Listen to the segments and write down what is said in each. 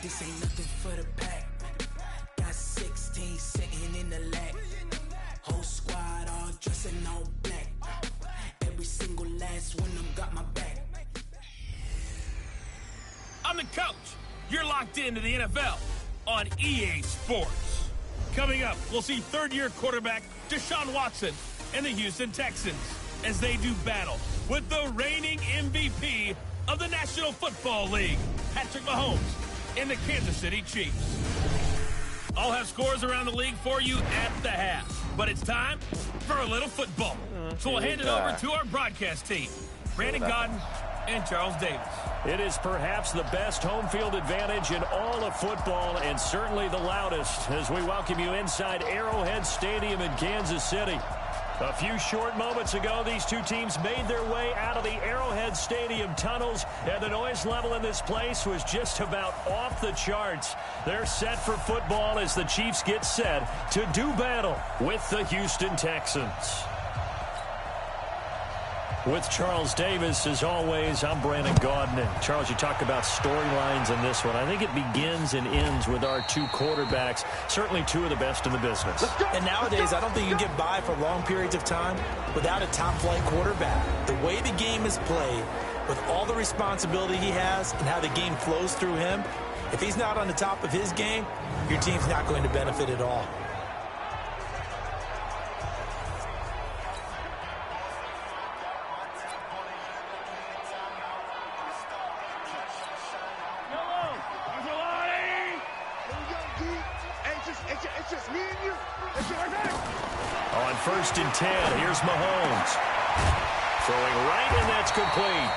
This ain't nothing for the pack. Got 16 sitting in the lap. Whole squad all dressing all black. Every single last one of them got my back. I'm the coach. You're locked into the NFL on EA Sports. Coming up, we'll see third-year quarterback Deshaun Watson and the Houston Texans as they do battle with the reigning MVP of the National Football League, Patrick Mahomes, and the Kansas City Chiefs. I'll have scores around the league for you at the half, but it's time for a little football. So we'll hand it over to our broadcast team, Brandon Godden and Charles Davis. It is perhaps the best home field advantage in all of football, and certainly the loudest, as we welcome you inside Arrowhead Stadium in Kansas City. A few short moments ago, these two teams made their way out of the Arrowhead Stadium tunnels, and the noise level in this place was just about off the charts. They're set for football as the Chiefs get set to do battle with the Houston Texans. With Charles Davis, as always, I'm Brandon Gaudin. And Charles, you talk about storylines in this one. I think it begins and ends with our two quarterbacks, certainly two of the best in the business. And nowadays, I don't think you can get by for long periods of time without a top-flight quarterback. The way the game is played, with all the responsibility he has and how the game flows through him, if he's not on the top of his game, your team's not going to benefit at all. On 1st and 10, here's Mahomes. Throwing right, and that's complete.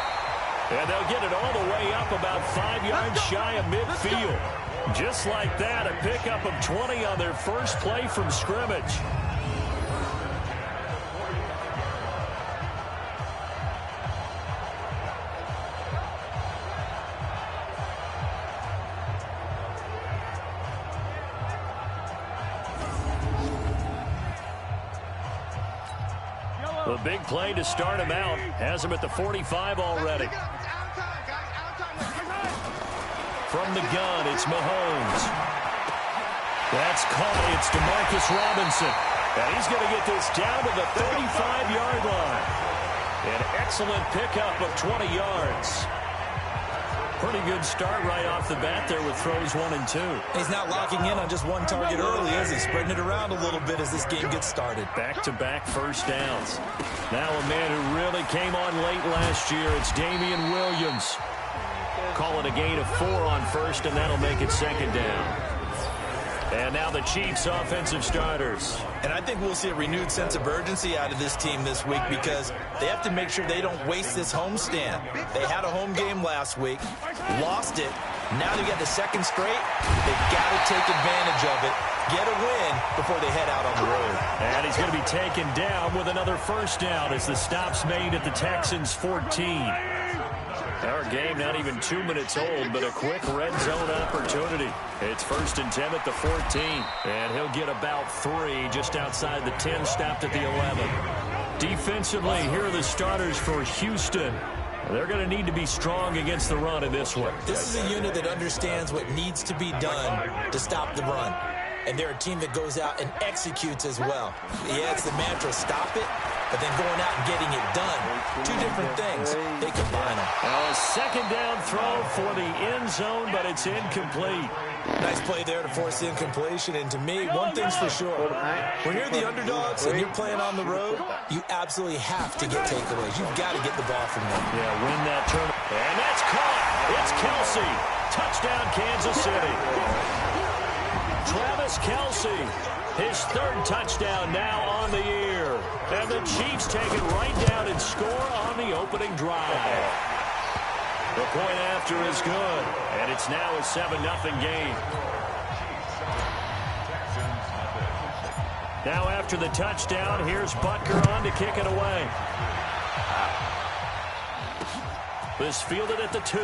And they'll get it all the way up about 5 yards shy of midfield. Just like that, a pickup of 20 on their first play from scrimmage. The big play to start him out. Has him at the 45 already. From the gun, it's Mahomes. That's caught. It's DeMarcus Robinson. And he's going to get this down to the 35-yard line. An excellent pickup of 20 yards. Pretty good start right off the bat there with throws 1 and 2. He's not locking in on just one target early, is he? Spreading it around a little bit as this game gets started. Back-to-back first downs. Now a man who really came on late last year, it's Damian Williams. Call it a gain of 4 on first, and that'll make it second down. And now the Chiefs' offensive starters. And I think we'll see a renewed sense of urgency out of this team this week because they have to make sure they don't waste this homestand. They had a home game last week, lost it. Now they got the second straight. They've got to take advantage of it, get a win before they head out on the road. And he's going to be taken down with another first down as the stop's made at the Texans' 14. Our game not even 2 minutes old, but a quick red zone opportunity. It's 1st and 10 at the 14. And he'll get about 3 just outside the 10, stopped at the 11. Defensively, here are the starters for Houston. They're going to need to be strong against the run in this one. This is a unit that understands what needs to be done to stop the run. And they're a team that goes out and executes as well. Yeah, it's the mantra, stop it, but then going out and getting it done. Two different things. They combine them. Now a second down throw for the end zone, but it's incomplete. Nice play there to force incompletion. And to me, one thing's for sure. When you're the underdogs and you're playing on the road, you absolutely have to get takeaways. You've got to get the ball from them. Yeah, win that turn. And that's caught. It's Kelsey. Touchdown, Kansas City. Travis Kelsey, his 3rd touchdown now on the year. And the Chiefs take it right down and score on the opening drive. The point after is good, and it's now a 7-0 game. Now after the touchdown, here's Butker on to kick it away. This fielded at the 2.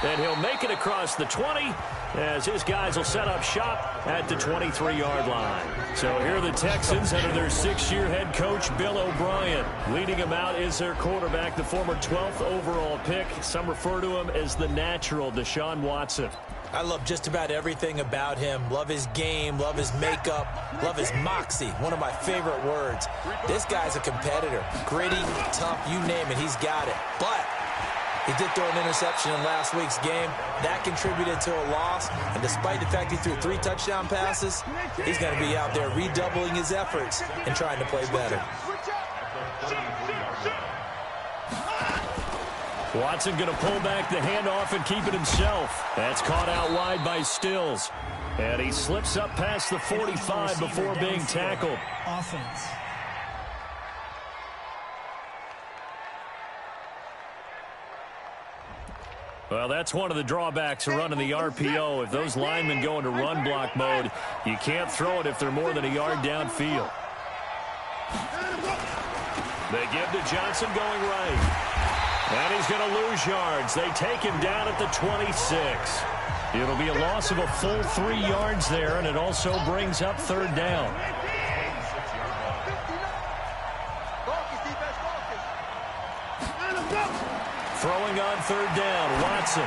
And he'll make it across the 20 as his guys will set up shop at the 23-yard line. So here are the Texans under their 6th-year head coach, Bill O'Brien. Leading him out is their quarterback, the former 12th overall pick. Some refer to him as the natural, Deshaun Watson. I love just about everything about him. Love his game, love his makeup, love his moxie. One of my favorite words. This guy's a competitor. Gritty, tough, you name it, he's got it. But he did throw an interception in last week's game. That contributed to a loss. And despite the fact he threw 3 touchdown passes, he's going to be out there redoubling his efforts and trying to play better. Watson going to pull back the handoff and keep it himself. That's caught out wide by Stills. And he slips up past the 45 before being tackled. Offense. Well, that's one of the drawbacks of running the RPO. If those linemen go into run block mode, you can't throw it if they're more than a yard downfield. They give to Johnson going right. And he's going to lose yards. They take him down at the 26. It'll be a loss of a full 3 yards there, and it also brings up 3rd down. Throwing on 3rd down, Watson.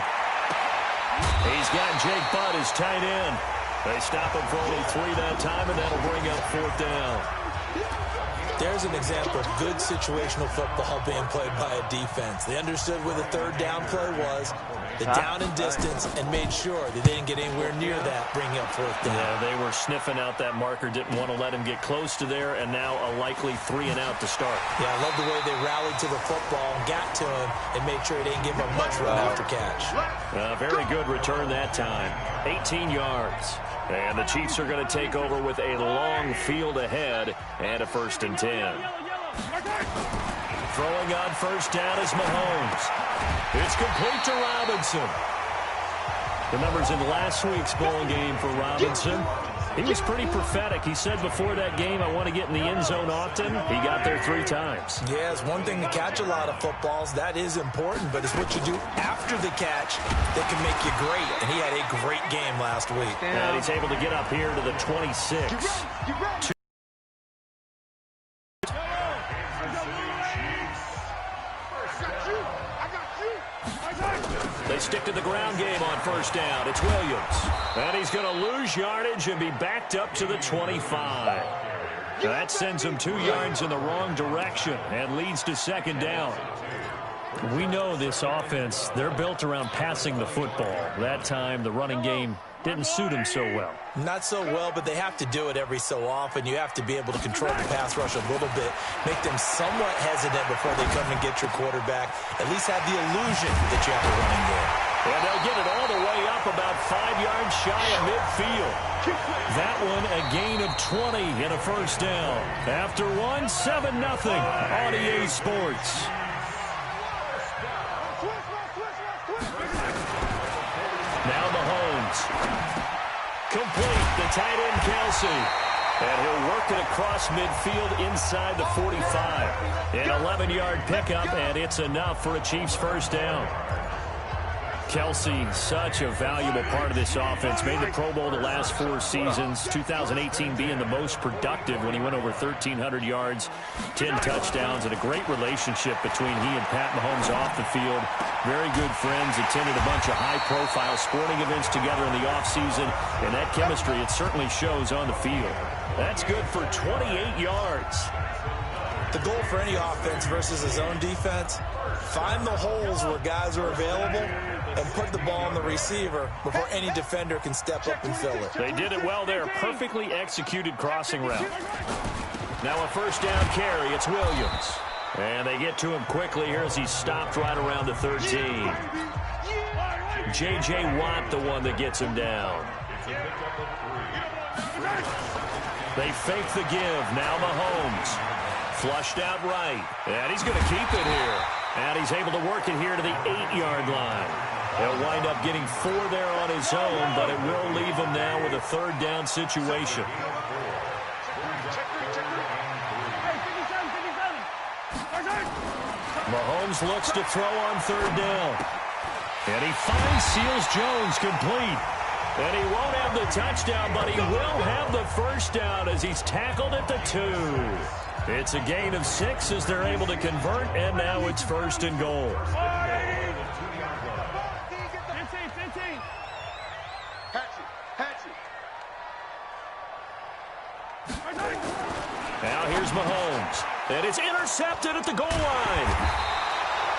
He's got Jake Butt as tight end. They stop him for only 3 that time, and that'll bring up 4th down. There's an example of good situational football being played by a defense. They understood where the 3rd down play was, the down and distance, and made sure that they didn't get anywhere near that, bringing up 4th down. Yeah, they were sniffing out that marker, didn't want to let him get close to there, and now a likely 3 and out to start. Yeah, I love the way they rallied to the football, got to him, and made sure he didn't give him much run after catch. Very good return that time. 18 yards. And the Chiefs are going to take over with a long field ahead and a 1st and 10. Throwing on 1st down is Mahomes. It's complete to Robinson. The numbers in last week's ball game for Robinson. He was pretty prophetic. He said before that game, I want to get in the end zone often. He got there 3 times. Yeah, it's one thing to catch a lot of footballs. That is important, but it's what you do after the catch that can make you great. And he had a great game last week. And he's able to get up here to the 26. They stick to the ground game on 1st down. It's Williams. And he's going to lose yardage and be backed up to the 25. That sends him 2 yards in the wrong direction and leads to 2nd down. We know this offense, they're built around passing the football. That time, the running game didn't suit him so well. Not so well, but they have to do it every so often. You have to be able to control the pass rush a little bit, make them somewhat hesitant before they come and get your quarterback. At least have the illusion that you have a running game. And they'll get it all the way up about 5 yards shy of midfield. That one a gain of 20 and a 1st down. After 7-0 on EA Sports. Now Mahomes. Complete, the tight end Kelsey. And he'll work it across midfield inside the 45. An 11-yard pickup, and it's enough for a Chiefs 1st down. Kelsey, such a valuable part of this offense. Made the Pro Bowl the last 4 seasons. 2018 being the most productive when he went over 1,300 yards, 10 touchdowns, and a great relationship between he and Pat Mahomes off the field. Very good friends, attended a bunch of high-profile sporting events together in the offseason, and that chemistry, it certainly shows on the field. That's good for 28 yards. The goal for any offense versus his own defense, find the holes where guys are available and put the ball on the receiver before any defender can step up and fill it. They did it well there. Perfectly executed crossing route. Now a 1st down carry. It's Williams. And they get to him quickly here as he's stopped right around the 13. J.J. Watt, the one that gets him down. They fake the give. Now Mahomes. Flushed out right. And he's going to keep it here. And he's able to work it here to the 8-yard line. He'll wind up getting 4 there on his own, but it will leave him now with a 3rd down situation. Mahomes looks to throw on 3rd down. And he finds Seals Jones complete. And he won't have the touchdown, but he will have the first down as he's tackled at the 2. It's a gain of 6 as they're able to convert, and now it's 1st and goal. Now here's Mahomes. And it's intercepted at the goal line.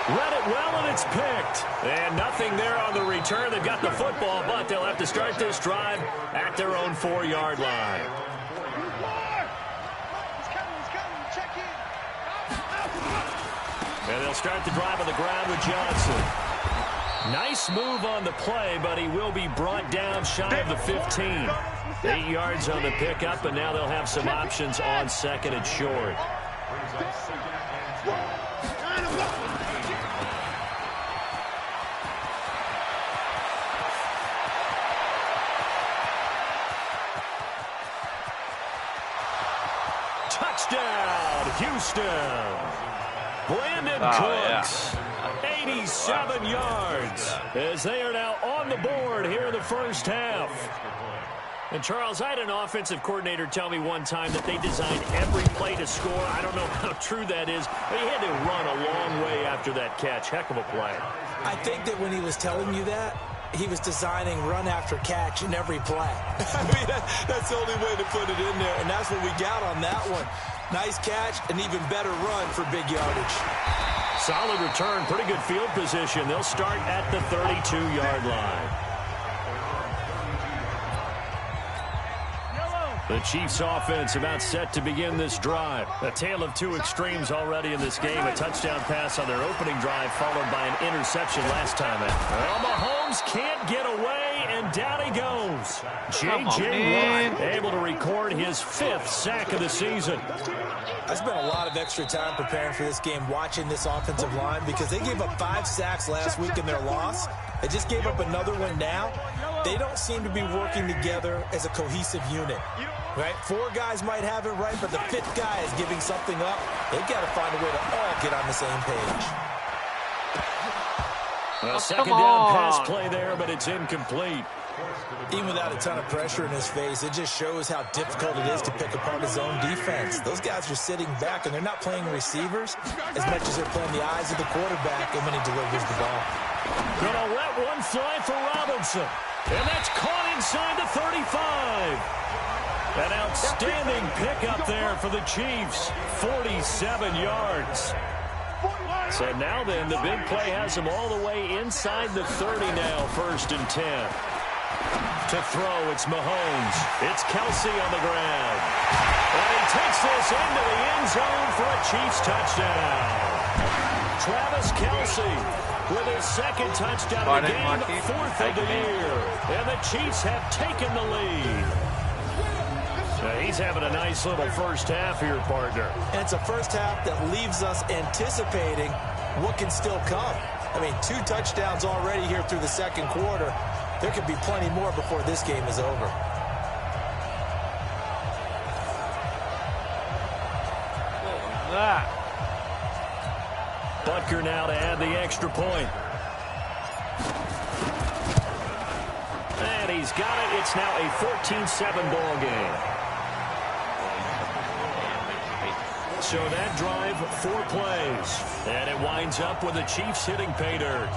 Read it well, and it's picked. And nothing there on the return. They've got the football, but they'll have to start this drive at their own 4-yard line. And they'll start the drive on the ground with Johnson. Nice move on the play, but he will be brought down shy of the 15. 8 yards on the pickup, and now they'll have some options on 2nd and short. Touchdown, Houston. Brandon Cooks, 87 yards, as they are now on the board here in the first half. And, Charles, I had an offensive coordinator tell me one time that they designed every play to score. I don't know how true that is, but he had to run a long way after that catch. Heck of a play. I think that when he was telling you that, he was designing run after catch in every play. I mean, that's the only way to put it in there, and that's what we got on that one. Nice catch, an even better run for big yardage. Solid return, pretty good field position. They'll start at the 32-yard line. The Chiefs offense about set to begin this drive. A tale of two extremes already in this game. A touchdown pass on their opening drive followed by an interception last time out. Well, Mahomes can't get away, and down he goes. J.J. Watt able to record his 5th sack of the season. I spent a lot of extra time preparing for this game watching this offensive line because they gave up 5 sacks last week in their loss. They just gave up another one now. They don't seem to be working together as a cohesive unit, right? 4 guys might have it right, but the 5th guy is giving something up. They've got to find a way to all get on the same page. Well, second down pass play there, but it's incomplete. Even without a ton of pressure in his face, it just shows how difficult it is to pick apart his own defense. Those guys are sitting back, and they're not playing receivers as much as they're playing the eyes of the quarterback and when he delivers the ball. Gonna let one fly for Robinson. And that's caught inside the 35. An outstanding pickup there for the Chiefs. 47 yards. So now then, the big play has them all the way inside the 30 now, 1st and 10. To throw, it's Mahomes. It's Kelsey on the ground. And he takes this into the end zone for a Chiefs touchdown. Travis Kelsey with his 2nd touchdown of the game, 4th of the year. And the Chiefs have taken the lead. Now he's having a nice little first half here, partner. And it's a first half that leaves us anticipating what can still come. I mean, 2 touchdowns already here through the 2nd quarter. There could be plenty more before this game is over. Butker now to add the extra point. And he's got it. It's now a 14-7 ball game. So that drive, 4 plays. And it winds up with the Chiefs hitting pay dirt.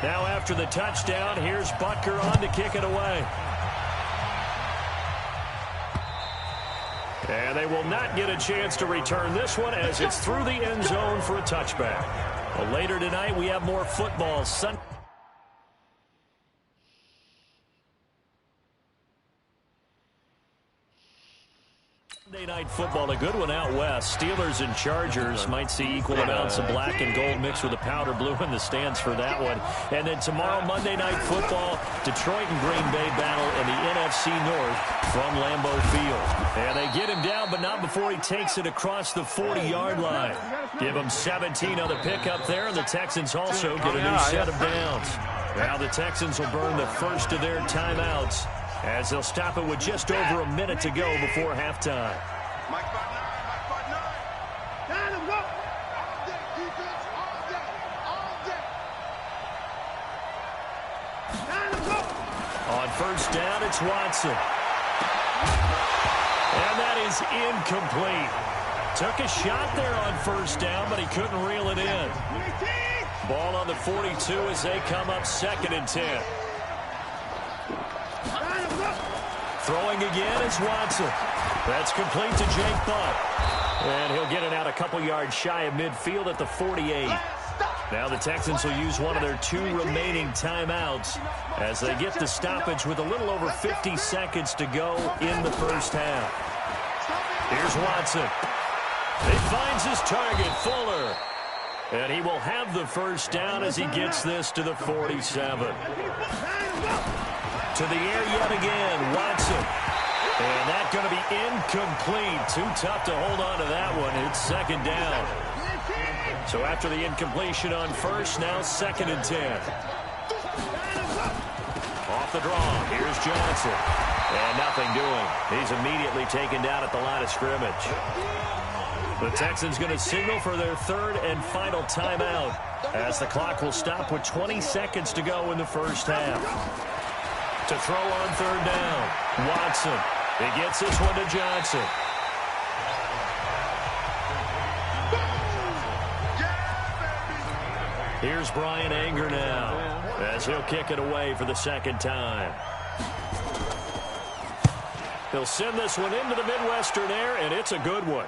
Now after the touchdown, here's Butker on to kick it away. And they will not get a chance to return this one as it's through the end zone for a touchback. Well, later tonight, we have more football. Sunday night football, a good one out west. Steelers and Chargers might see equal amounts of black and gold mixed with a powder blue in the stands for that one. And then tomorrow, Monday night football, Detroit and Green Bay battle in the NFC North from Lambeau Field. And they get him down, but not before he takes it across the 40-yard line. Give him 17 on the pickup there, and the Texans also get a new set of downs. Now the Texans will burn the first of their timeouts as they'll stop it with just over a minute to go before halftime. first down, it's Watson. And that is incomplete. Took a shot there on first down, but he couldn't reel it in. Ball on the 42 as they come up 2nd and 10. Throwing again is Watson. That's complete to Jake Butt. And he'll get it out a couple yards shy of midfield at the 48. Now the Texans will use one of their 2 remaining timeouts as they get the stoppage with a little over 50 seconds to go in the first half. Here's Watson. He finds his target, Fuller. And he will have the first down as he gets this to the 47. To the air yet again, Watson. And that's going to be incomplete. Too tough to hold on to that one. It's 2nd down. So after the incompletion on first, now 2nd and 10. Off the draw, here's Johnson. And nothing doing. He's immediately taken down at the line of scrimmage. The Texans going to signal for their 3rd and final timeout as the clock will stop with 20 seconds to go in the first half. To throw on 3rd down, Watson. He gets this one to Johnson. Here's Brian Anger now as he'll kick it away for the 2nd time. He'll send this one into the Midwestern air, and it's a good one.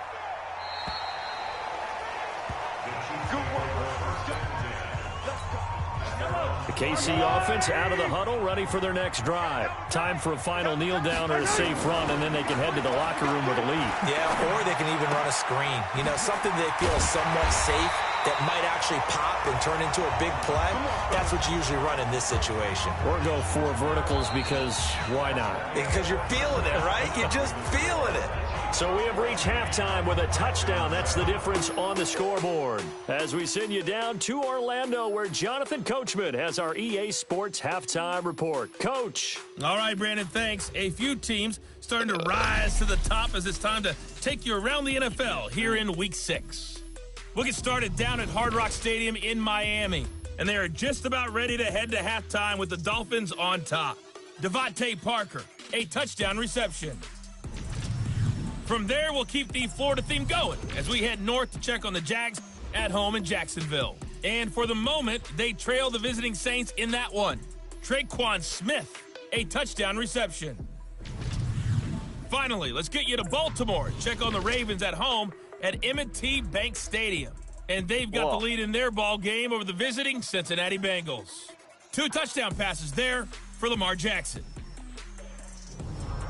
The KC offense out of the huddle, ready for their next drive. Time for a final kneel down or a safe run, and then they can head to the locker room with a lead. Yeah, or they can even run a screen. You know, something they feel is somewhat safe that might actually pop and turn into a big play. That's what you usually run in this situation. Or go 4 verticals because why not? Because you're feeling it, right? You're just feeling it. So we have reached halftime with a touchdown. That's the difference on the scoreboard. As we send you down to Orlando, where Jonathan Coachman has our EA Sports Halftime Report. Coach. All right, Brandon, thanks. A few teams starting to rise to the top as it's time to take you around the NFL here in Week 6. We'll get started down at Hard Rock Stadium in Miami, and they are just about ready to head to halftime with the Dolphins on top. Devontae Parker, a touchdown reception. From there, we'll keep the Florida theme going as we head north to check on the Jags at home in Jacksonville. And for the moment, they trail the visiting Saints in that one. Traquan Smith, a touchdown reception. Finally, let's get you to Baltimore. Check on the Ravens at home at M&T Bank Stadium. And they've got the lead in their ball game over the visiting Cincinnati Bengals. 2 touchdown passes there for Lamar Jackson.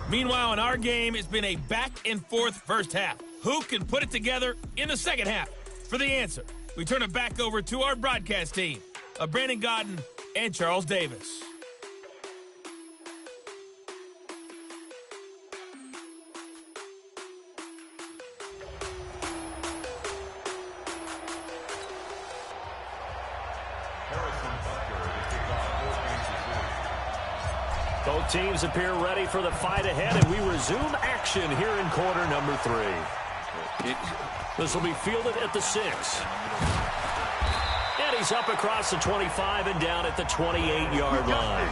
Meanwhile, in our game, it's been a back-and-forth first half. Who can put it together in the second half? For the answer, we turn it back over to our broadcast team of Brandon Godden and Charles Davis. Both teams appear ready for the fight ahead, and we resume action here in quarter number 3. This will be fielded at the 6. And he's up across the 25 and down at the 28-yard line.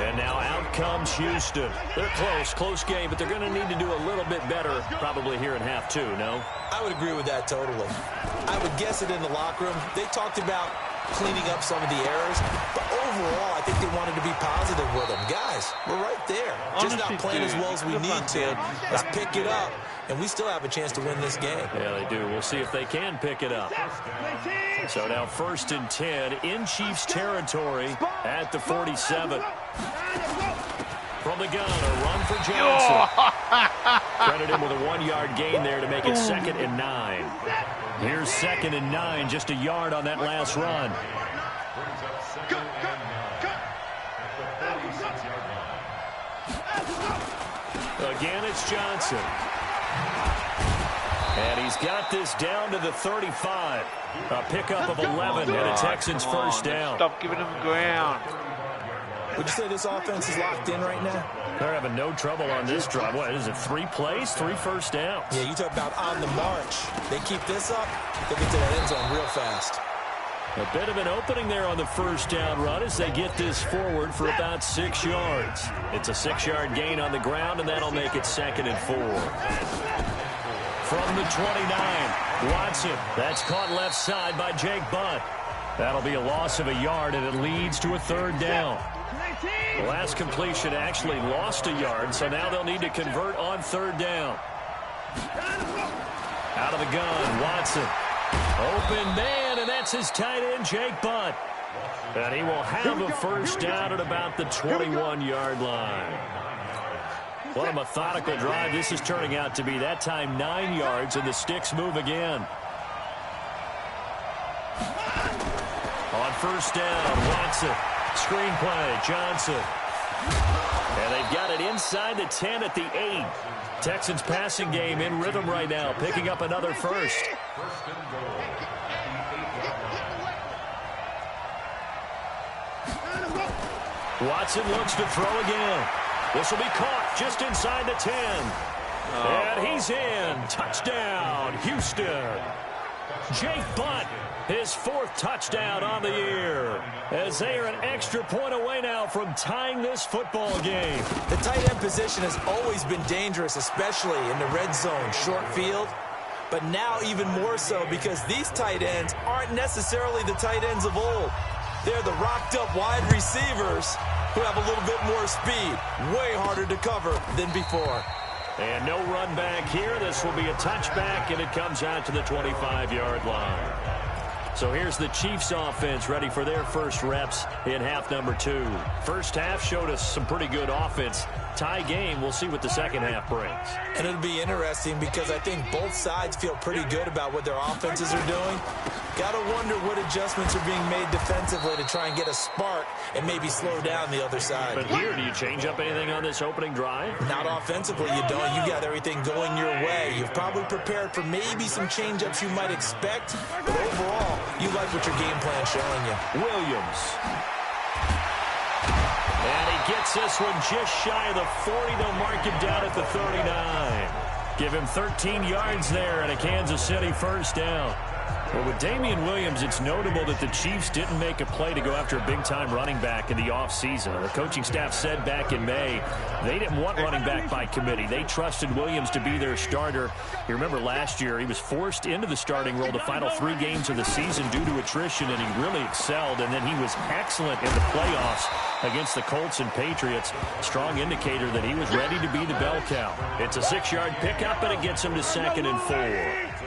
And now out comes Houston. They're close game, but they're going to need to do a little bit better probably here in half 2, no? I would agree with that totally. I would guess it in the locker room. They talked about cleaning up some of the errors, but overall, I think they wanted to be positive with them. Guys, we're right there. Just not playing as well as we need to. Let's pick it up, and we still have a chance to win this game. Yeah, they do. We'll see if they can pick it up. So now 1st and 10 in Chiefs territory at the 47. From the gun, a run for Johnson. Credit him with a 1-yard gain there to make it 2nd and 9. Here's 2nd and 9, just a yard on that last run. Again, it's Johnson. And he's got this down to the 35. A pickup of 11 and a Texans first down. Stop giving him ground. Would you say this offense is locked in right now? They're having no trouble on this drive. What is it, 3 plays, 3 first downs? Yeah, you talk about on the march. They keep this up, they'll get to that end zone real fast. A bit of an opening there on the first down run as they get this forward for about 6 yards. It's a 6-yard gain on the ground, and that'll make it 2nd and 4. From the 29, Watson. That's caught left side by Jake Butt. That'll be a loss of a yard, and it leads to a 3rd down. The last completion actually lost a yard, so now they'll need to convert on 3rd down. Out of the gun, Watson. Open man, and that's his tight end, Jake Butt. And he will have a 1st down at about the 21-yard line. What a methodical drive this is turning out to be. That time 9 yards, and the sticks move again. On 1st down, Watson. Screen play, Johnson. And they've got it inside the 10 at the 8. Texans passing game in rhythm right now, picking up another 1st. Watson looks to throw again. This will be caught just inside the 10. And he's in. Touchdown, Houston. Jake Butt, his 4th touchdown on the year, as they are an extra point away now from tying this football game. The tight end position has always been dangerous, especially in the red zone, short field. But now even more so because these tight ends aren't necessarily the tight ends of old. They're the rocked-up wide receivers who have a little bit more speed, way harder to cover than before. And no run back here. This will be a touchback, and it comes out to the 25-yard line. So here's the Chiefs offense ready for their first reps in half number 2. First half showed us some pretty good offense. Tie game, we'll see what the second half brings. And it'll be interesting because I think both sides feel pretty good about what their offenses are doing. Got to wonder what adjustments are being made defensively to try and get a spark and maybe slow down the other side. But here, do you change up anything on this opening drive? Not offensively, you don't. You got everything going your way. You've probably prepared for maybe some change-ups you might expect, but overall, you like what your game plan's showing you. Williams. And he gets this one just shy of the 40. They'll mark him down at the 39. Give him 13 yards there and a Kansas City 1st down. Well, with Damian Williams, it's notable that the Chiefs didn't make a play to go after a big-time running back in the offseason. The coaching staff said back in May they didn't want running back by committee. They trusted Williams to be their starter. You remember last year he was forced into the starting role the final 3 games of the season due to attrition, and he really excelled. And then he was excellent in the playoffs against the Colts and Patriots. Strong indicator that he was ready to be the bell cow. It's a 6-yard pickup, and it gets him to 2nd and 4.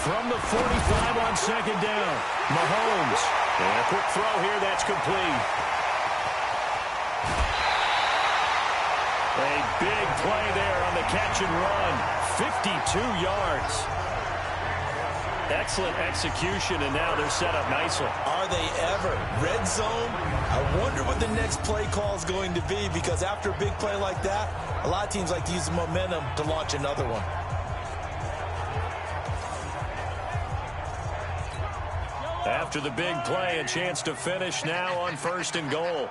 From the 45 on 2nd down, Mahomes. And a quick throw here, that's complete. A big play there on the catch and run. 52 yards. Excellent execution, and now they're set up nicely. Are they ever? Red zone? I wonder what the next play call is going to be, because after a big play like that, a lot of teams like to use the momentum to launch another one. After the big play, a chance to finish now on 1st and goal.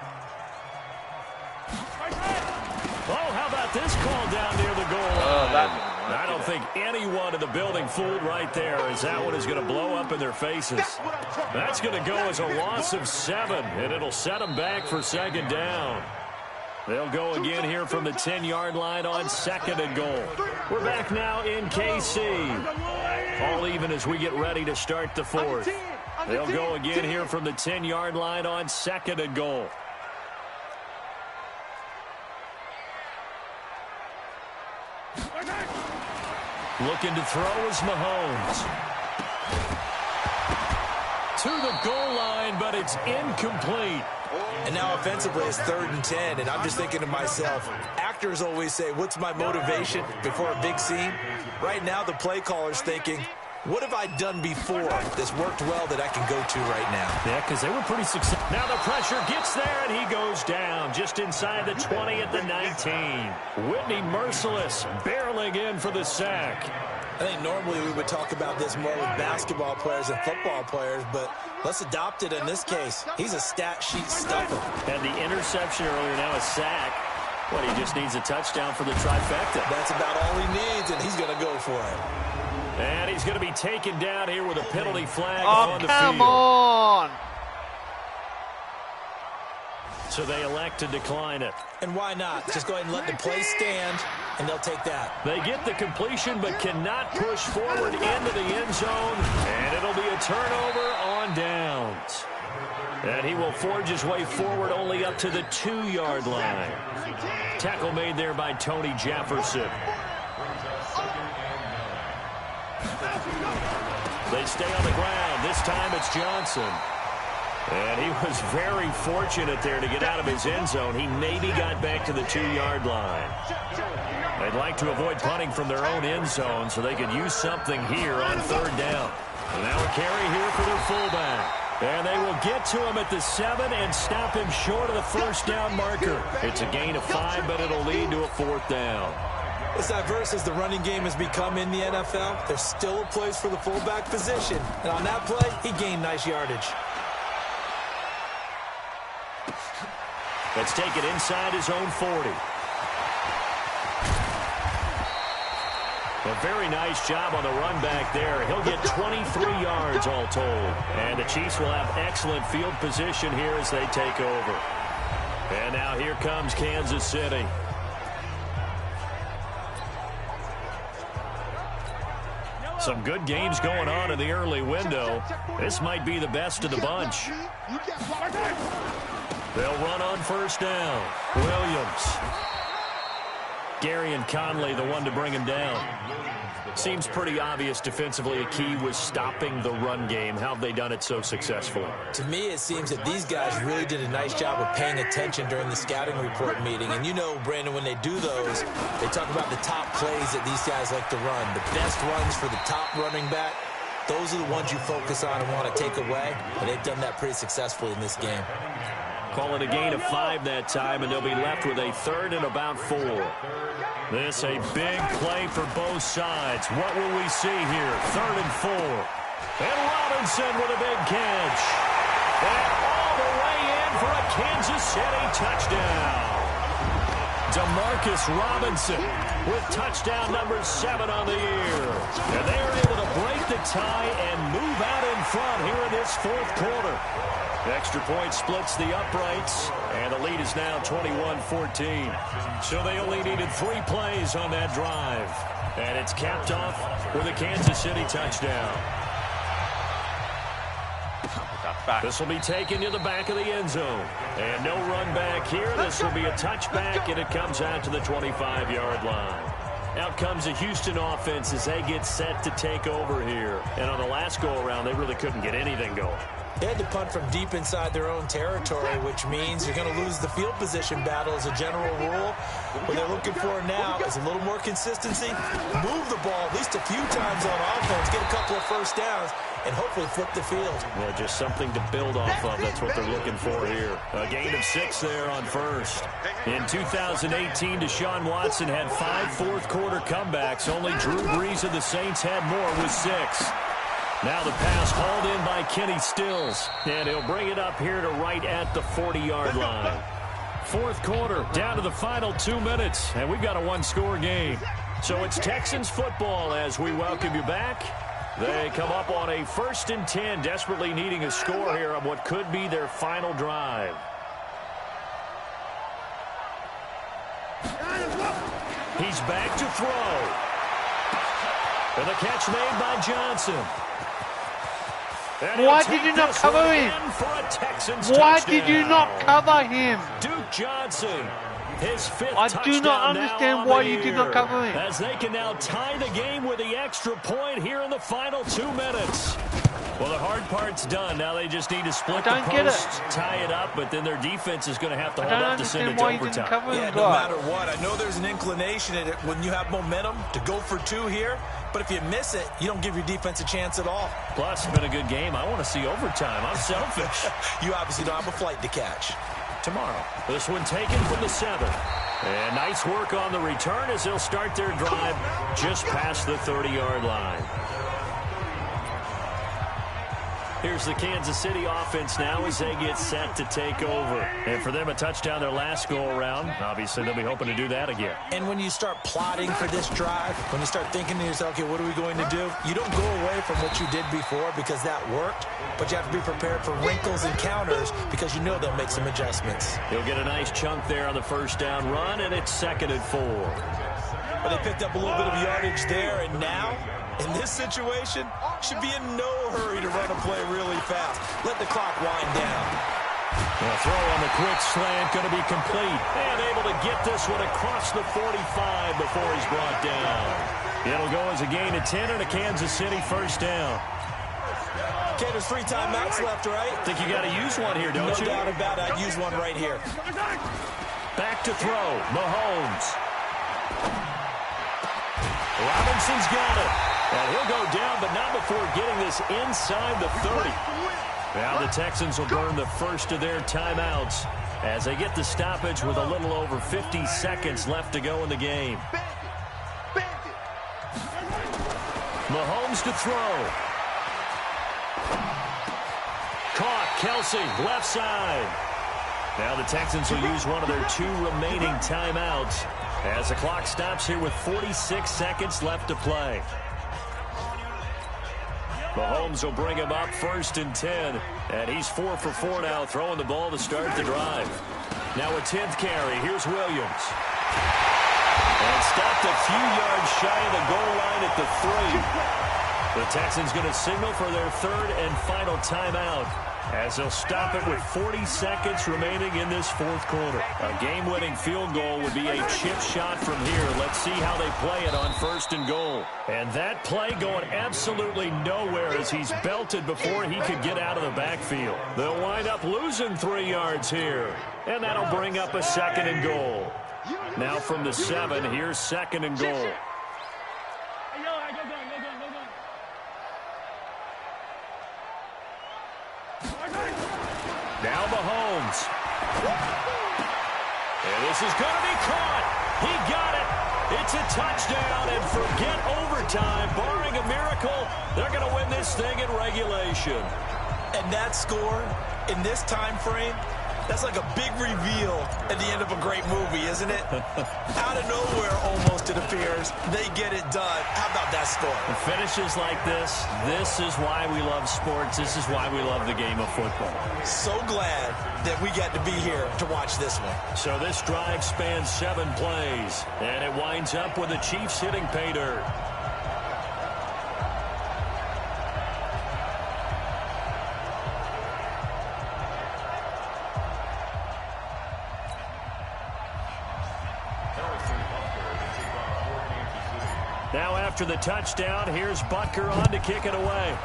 Oh, how about this call down near the goal line? I don't think anyone in the building fooled right there, as that one is going to blow up in their faces. That's going to go as a loss of 7, and it'll set them back for 2nd down. They'll go again here from the 10-yard line on 2nd and goal. We're back now in KC. All even as we get ready to start the 4th. They'll go again here from the 10-yard line on 2nd and goal. Looking to throw is Mahomes. To the goal line, but it's incomplete. And now offensively it's 3rd and 10, and I'm just thinking to myself, actors always say, what's my motivation before a big scene? Right now the play caller's thinking, what have I done before that's worked well that I can go to right now? Yeah, because they were pretty successful. Now the pressure gets there, and he goes down just inside the 20 at the 19. Whitney Merciless barreling in for the sack. I think normally we would talk about this more with basketball players and football players, but let's adopt it in this case. He's a stat sheet stuffer. And the interception earlier, now a sack. But he just needs a touchdown for the trifecta. That's about all he needs, and he's going to go for it. And he's going to be taken down here with a penalty flag on the field. Come on! So they elect to decline it. And why not? Just go ahead and let the play stand, and they'll take that. They get the completion but cannot push forward into the end zone. And it'll be a turnover on downs. And he will forge his way forward only up to the 2-yard line. Tackle made there by Tony Jefferson. They stay on the ground. This time it's Johnson. And he was very fortunate there to get out of his end zone. He maybe got back to the 2-yard line. They'd like to avoid punting from their own end zone so they could use something here on 3rd down. And now a carry here for their fullback. And they will get to him at the 7 and stop him short of the 1st down marker. It's a gain of 5, but it'll lead to a 4th down. As diverse as the running game has become in the NFL, there's still a place for the fullback position. And on that play, he gained nice yardage. Let's take it inside his own 40. A very nice job on the run back there. He'll get 23 yards all told. And the Chiefs will have excellent field position here as they take over. And now here comes Kansas City. Some good games going on in the early window. This might be the best of the bunch. They'll run on 1st down. Williams. Gary and Conley, the one to bring him down. Seems pretty obvious defensively a key was stopping the run game. How have they done it so successfully? To me, it seems that these guys really did a nice job of paying attention during the scouting report meeting. And you know, Brandon, when they do those, they talk about the top plays that these guys like to run. The best runs for the top running back, those are the ones you focus on and want to take away. And they've done that pretty successfully in this game. Call it a gain of 5 that time, and they'll be left with a 3rd and about 4. This a big play for both sides. What will we see here? 3rd and 4. And Robinson with a big catch. And all the way in for a Kansas City touchdown. Demarcus Robinson with touchdown number 7 on the year. And they are able to break the tie and move out in front here in this 4th quarter. Extra point splits the uprights, and the lead is now 21-14. So they only needed 3 plays on that drive. And it's capped off with a Kansas City touchdown. This will be taken to the back of the end zone. And no run back here. This will be a touchback, and it comes out to the 25-yard line. Out comes the Houston offense as they get set to take over here. And on the last go-around, they really couldn't get anything going. They had to punt from deep inside their own territory, which means you're going to lose the field position battle as a general rule. What they're looking for now is a little more consistency, move the ball at least a few times on offense, get a couple of 1st downs, and hopefully flip the field. Yeah, just something to build off of. That's what they're looking for here. A gain of 6 there on 1st. In 2018, Deshaun Watson had 5 4th-quarter comebacks. Only Drew Brees of the Saints had more with 6. Now the pass hauled in by Kenny Stills. And he'll bring it up here to right at the 40-yard line. 4th quarter, down to the final 2 minutes. And we've got a 1-score game. So it's Texans football as we welcome you back. They come up on a 1st and 10, desperately needing a score here on what could be their final drive. He's back to throw. And the catch made by Johnson. Why did you not cover him? Why did you not cover him? Duke Johnson, his 5th I touchdown. do not understand why you did not cover him. As they can now tie the game with the extra point here in the final 2 minutes. Well, the hard part's done. Now they just need to split the post, tie it up, but then their defense is going to have to hold up to send it to overtime. No matter what, I know there's an inclination in it when you have momentum to go for 2 here, but if you miss it, you don't give your defense a chance at all. Plus, it's been a good game. I want to see overtime. I'm selfish. You obviously don't have a flight to catch. tomorrow. This one taken from the 7. And nice work on the return as they'll start their drive just past the 30-yard line. Here's the Kansas City offense now as they get set to take over. And for them, a touchdown their last go-around. Obviously, they'll be hoping to do that again. And when you start plotting for this drive, when you start thinking to yourself, okay, what are we going to do? You don't go away from what you did before because that worked, but you have to be prepared for wrinkles and counters because you know they'll make some adjustments. He'll get a nice chunk there on the first down run, and it's 2nd and 4. But they picked up a little bit of yardage there, and now, in this situation, should be in no hurry to run a play really fast. Let the clock wind down. The throw on the quick slant going to be complete. And able to get this one across the 45 before he's brought down. It'll go as a gain of 10 and a Kansas City first down. Okay, there's 3 timeouts left, right? Think you got to use one here, don't you? No doubt about it. I'd use one right here. Back to throw. Mahomes. Robinson's got it. And he'll go down, but not before getting this inside the 30. Now the Texans will burn the first of their timeouts as they get the stoppage with a little over 50 seconds left to go in the game. Mahomes to throw. Caught. Kelsey, left side. Now the Texans will use one of their 2 remaining timeouts as the clock stops here with 46 seconds left to play. Mahomes will bring him up 1st and 10. And he's 4 for 4 now, throwing the ball to start the drive. Now a 10th carry. Here's Williams. And stopped a few yards shy of the goal line at the 3. The Texans going to signal for their 3rd and final timeout as they'll stop it with 40 seconds remaining in this 4th quarter. A game-winning field goal would be a chip shot from here. Let's see how they play it on 1st and goal. And that play going absolutely nowhere as he's belted before he could get out of the backfield. They'll wind up losing 3 yards here. And that'll bring up a 2nd and goal. Now from the 7, here's 2nd and goal. Now Mahomes. And this is going to be caught. He got it. It's a touchdown, and forget overtime. Barring a miracle, they're going to win this thing in regulation. And that score in this time frame, that's like a big reveal at the end of a great movie, isn't it? Out of nowhere, almost, it appears. They get it done. How about that score? The finishes like this is why we love sports. This is why we love the game of football. So glad that we got to be here to watch this one. So this drive spans 7 plays, and it winds up with the Chiefs hitting pay dirt. Now after the touchdown, here's Butker on to kick it away.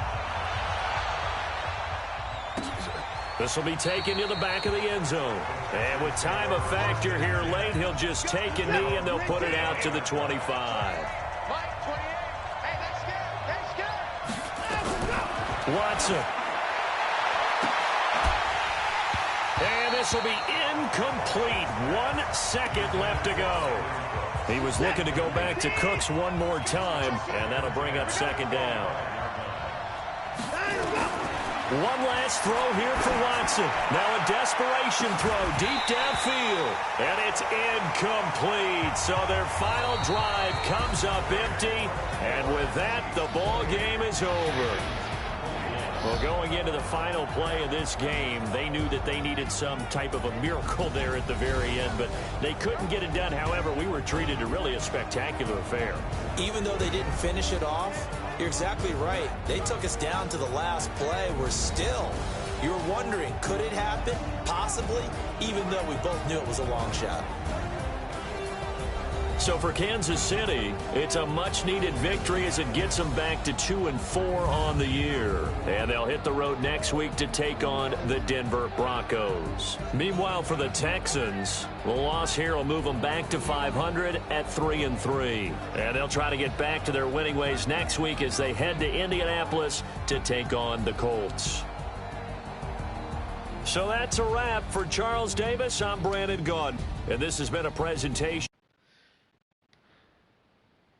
This will be taken to the back of the end zone. And with time a factor here late, he'll just take a knee and they'll put it out to the 25. Watson. And this will be incomplete. 1 second left to go. He was looking to go back to Cooks one more time, and that'll bring up 2nd down. One last throw here for Watson. Now a desperation throw deep downfield, and it's incomplete. So their final drive comes up empty, and with that, the ball game is over. Well, going into the final play of this game, they knew that they needed some type of a miracle there at the very end, but they couldn't get it done. However, we were treated to really a spectacular affair. Even though they didn't finish it off, you're exactly right. They took us down to the last play. We're still, you're wondering, could it happen? Possibly, even though we both knew it was a long shot. So for Kansas City, it's a much-needed victory as it gets them back to 2-4 on the year. And they'll hit the road next week to take on the Denver Broncos. Meanwhile, for the Texans, the loss here will move them back to 500 at 3-3. And they'll try to get back to their winning ways next week as they head to Indianapolis to take on the Colts. So that's a wrap for Charles Davis. I'm Brandon Gaudin, and this has been a presentation.